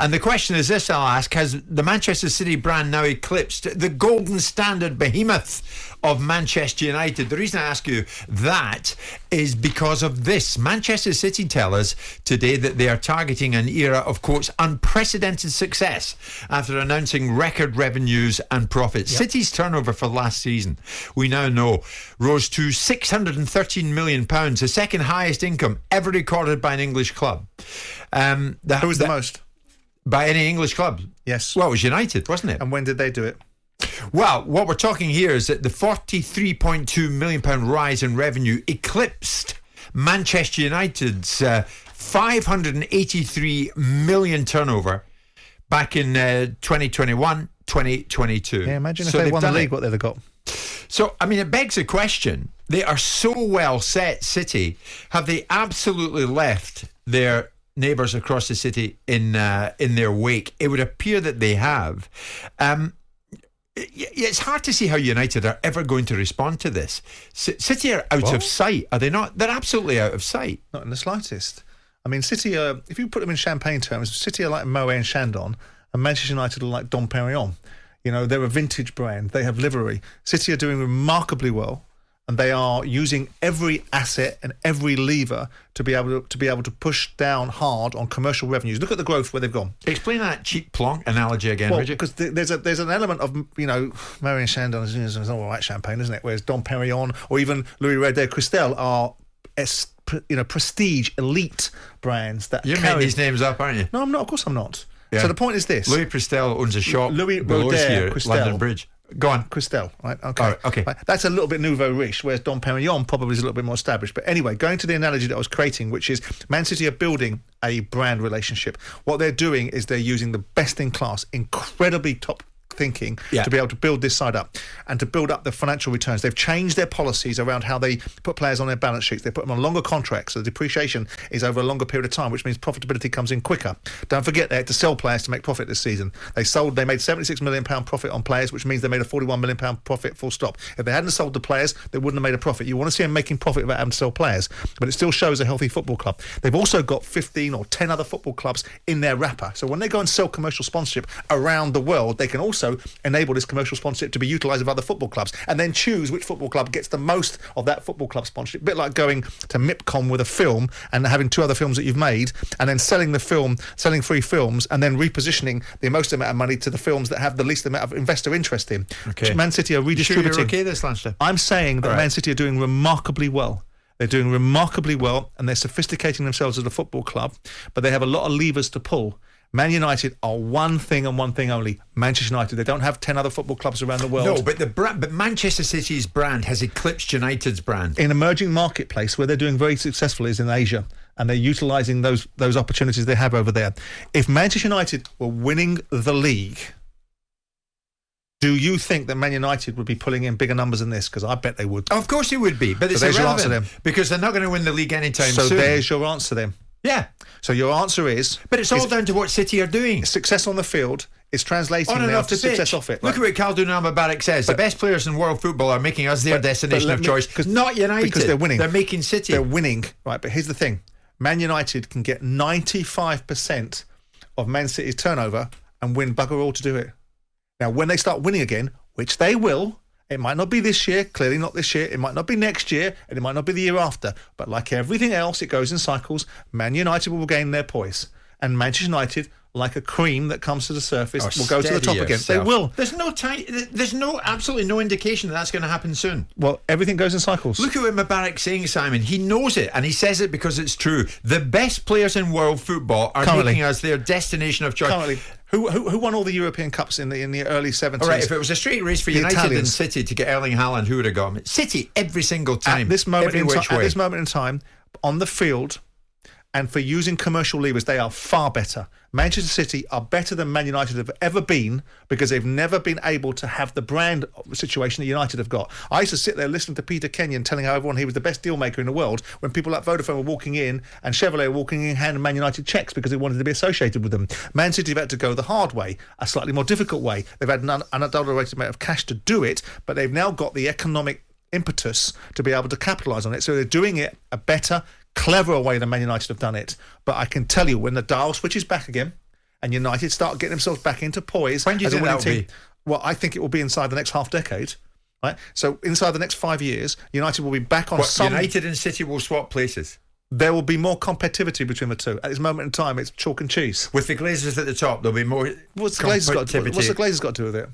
And the question is this, I'll ask: has the Manchester City brand now eclipsed the golden standard behemoth of Manchester United? The reason I ask you that is because of this. Manchester City tell us today that they are targeting an era of, quotes, unprecedented success after announcing record revenues and profits. Yep. City's turnover for last season, we now know, rose to £613 million, the second highest income ever recorded by an English club. Who was the most? By any English club? Yes. Well, it was United, wasn't it? And when did they do it? Well, what we're talking here is that the £43.2 million rise in revenue eclipsed Manchester United's £583 million turnover back in 2021, 2022. Yeah, imagine if they won the league, what they'd have got. So, I mean, it begs the question, they are so well set, City, have they absolutely left their neighbours across the city in their wake? It would appear that they have. It's hard to see how United are ever going to respond to this. City are out of sight, are they not? They're absolutely out of sight. Not in the slightest. I mean, City are, if you put them in champagne terms, City are like Moet and Chandon, and Manchester United are like Dom Perignon. You know, they're a vintage brand. They have livery. City are doing remarkably well, and they are using every asset and every lever to be able to push down hard on commercial revenues. Look at the growth where they've gone. Explain that cheap plonk analogy again, Richard. Because there's an element of, you know, Moet and Chandon is all right champagne, isn't it? Whereas Dom Perignon or even Louis Roeder Cristal are, you know, prestige elite brands that you're making these names up, aren't you? No, I'm not. Of course, I'm not. Yeah. So the point is this: Louis Cristal owns a shop. Louis below us here Roeder at London Bridge. Go on. Cristal, right? Okay. Right, okay. Right. That's a little bit nouveau riche, whereas Dom Perignon probably is a little bit more established. But anyway, going to the analogy that I was creating, which is Man City are building a brand relationship. What they're doing is they're using the best in class, incredibly top thinking to be able to build this side up and to build up the financial returns. They've changed their policies around how they put players on their balance sheets. They put them on longer contracts, so the depreciation is over a longer period of time, which means profitability comes in quicker. Don't forget they had to sell players to make profit this season. They made £76 million profit on players, which means they made a £41 million profit, full stop. If they hadn't sold the players, they wouldn't have made a profit. You want to see them making profit without having to sell players, but it still shows a healthy football club. They've also got 15 or 10 other football clubs in their wrapper, so when they go and sell commercial sponsorship around the world, they can also enable this commercial sponsorship to be utilised with other football clubs and then choose which football club gets the most of that football club sponsorship. A bit like going to MIPCOM with a film and having two other films that you've made and then selling 3 films and then repositioning the most amount of money to the films that have the least amount of investor interest in. Okay. Man City are redistributing. Sure you're okay this lunchtime? I'm saying that Man City are doing remarkably well. They're doing remarkably well and they're sophisticating themselves as a football club, but they have a lot of levers to pull. Man United are one thing and one thing only, Manchester United. They don't have 10 other football clubs around the world. No, but Manchester City's brand has eclipsed United's brand. In emerging marketplace where they're doing very successfully is in Asia, and they're utilising those opportunities they have over there. If Manchester United were winning the league, do you think that Man United would be pulling in bigger numbers than this? Because I bet they would. Of course they would be, but it's there's irrelevant your answer then. Because they're not going to win the league anytime soon. So there's your answer then. Yeah. So your answer is... But it's all down to what City are doing. Success on the field is translating on and now off to the success pitch. off it. Look at what Khaldun Al-Mubarak says. The best players in world football are making us their destination of choice. Not United. Because they're winning. They're making City. They're winning. Right, but here's the thing. Man United can get 95% of Man City's turnover and win bugger all to do it. Now, when they start winning again, which they will... It might not be this year, clearly not this year. It might not be next year, and it might not be the year after. But like everything else, it goes in cycles. Man United will gain their poise. And Manchester United, like a cream that comes to the surface, will go to the top again. They will. There's absolutely no indication that that's going to happen soon. Well, everything goes in cycles. Look at what Mubarak's saying, Simon. He knows it, and he says it because it's true. The best players in world football are making us their destination of choice. Currently. Who won all the European Cups in the early 70s? All right, if it was a straight race for United and City to get Erling Haaland, who would have got him? City every single time. At this moment in time, on the field, and for using commercial levers, they are far better. Manchester City are better than Man United have ever been because they've never been able to have the brand situation that United have got. I used to sit there listening to Peter Kenyon telling everyone he was the best deal maker in the world when people like Vodafone were walking in and Chevrolet were walking in handing Man United checks because they wanted to be associated with them. Man City have had to go the hard way, a slightly more difficult way. They've had an unadulterated amount of cash to do it, but they've now got the economic impetus to be able to capitalise on it. So they're doing it a better, cleverer way than Man United have done it. But I can tell you, when the dial switches back again and United start getting themselves back into poise When do you as a think winning that'll team. be? Well, I think it will be inside the next half decade. Right? So inside the next 5 years, United will be back on some... United and City will swap places. There will be more competitivity between the two. At this moment in time, it's chalk and cheese. With the Glazers at the top, there'll be more What's the Glazers got to do with it?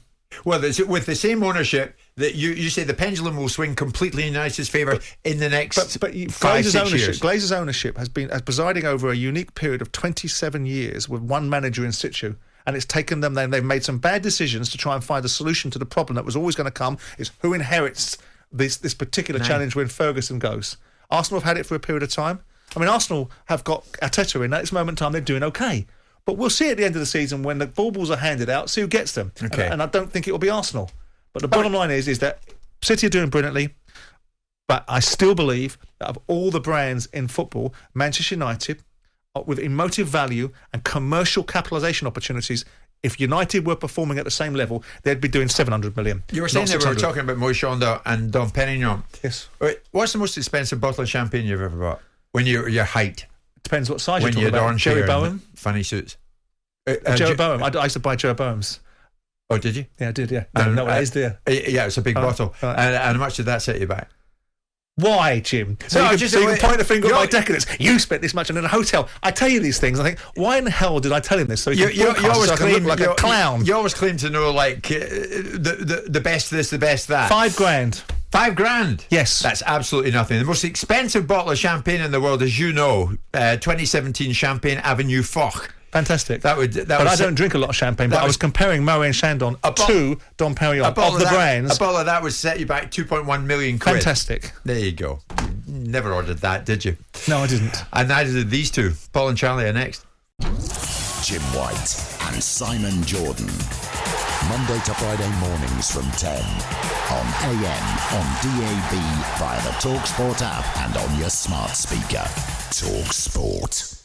Well, with the same ownership, that you say the pendulum will swing completely in United's favour in the next But 5-6 years. Glazers' ownership has been presiding over a unique period of 27 years with one manager in situ. And it's taken them, they've made some bad decisions to try and find a solution to the problem that was always going to come, is who inherits this particular challenge when Ferguson goes. Arsenal have had it for a period of time. I mean, Arsenal have got Arteta in. At this moment in time, they're doing okay. But we'll see at the end of the season when the baubles are handed out, see who gets them. Okay. And I don't think it will be Arsenal. But the bottom line is that City are doing brilliantly. But I still believe that of all the brands in football, Manchester United, with emotive value and commercial capitalisation opportunities, if United were performing at the same level, they'd be doing 700 million. You were saying that we were talking about Moishandah and Dom Perignon. Yes. What's the most expensive bottle of champagne you've ever bought? When you're your height? Depends what size When you're talking about. Jerry Bowen? Funny suits. Jerry Bowen. I used to buy Jerry Bowen's. Oh, did you? Yeah, I did, yeah. Don't know what it is, do you? Yeah, it's a big bottle. Right. And how much did that set you back? Why, Jim? So you can point the finger at my decadence. You spent this much in a hotel. I tell you these things. I think, why in the hell did I tell him this? So you always claim like a clown. You always claim to know like the best this, the best that. $5,000. $5,000? Yes. That's absolutely nothing. The most expensive bottle of champagne in the world, as you know, 2017 Champagne Avenue Foch. Fantastic. But I don't drink a lot of champagne, but I was comparing Moët and Chandon to Dom Perignon of the brands. A bottle of that would set you back 2.1 million quid. Fantastic. There you go. You never ordered that, did you? No, I didn't. And neither did these two. Paul and Charlie are next. Jim White and Simon Jordan. Monday to Friday mornings from 10 on AM, on DAB, via the talkSPORT app and on your smart speaker. talkSPORT.